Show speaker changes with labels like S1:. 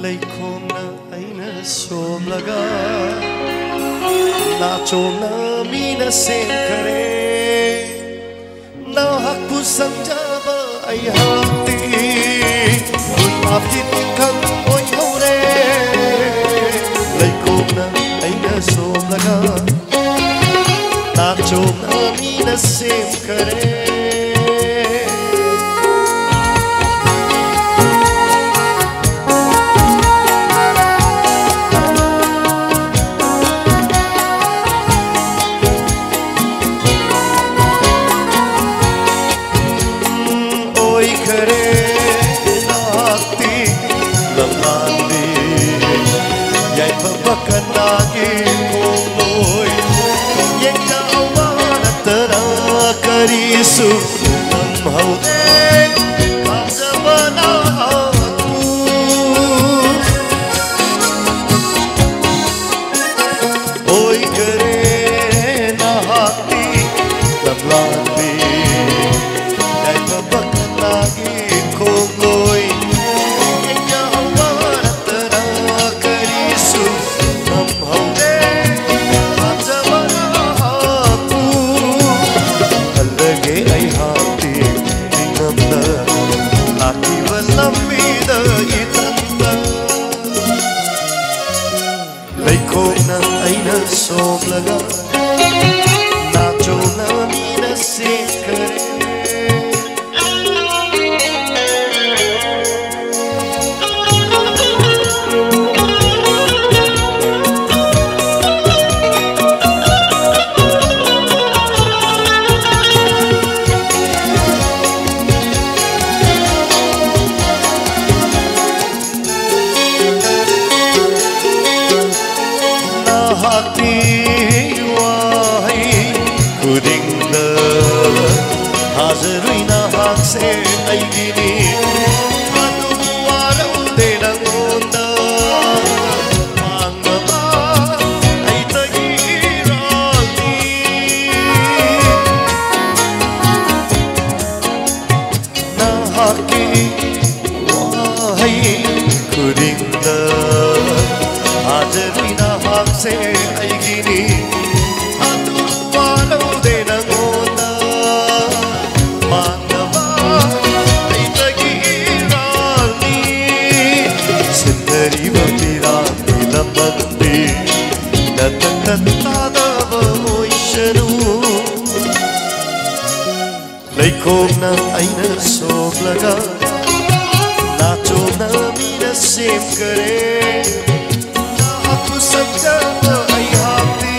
S1: Leikhomna aina somlaga na chomna mina senkare na hakpu sangjaba ai hati apti khang oi hore Leikhomna aina somlaga na chomna mina senkare Karisu namhaude kajabana aku oi kare na hati lamlambi dai babak lagi kongoi enya awaratara karisu namhaude kajabana aku alage ai hati ningamna akiva lambida itanda Leikhomna aina somlaga na chomna mina senkare hati wahai kudingda hazarui na hakse aigini adu warau de nangonda mangaba aitagi rani na hati wahai kudingda hazarui na hakse aigini adu warau de nangonda mangaba aitagi rani sindari bapira nilambandi natatadava moishanu Leikhomna aina somlaga na chomna mina senkare Aku sabda ai hati,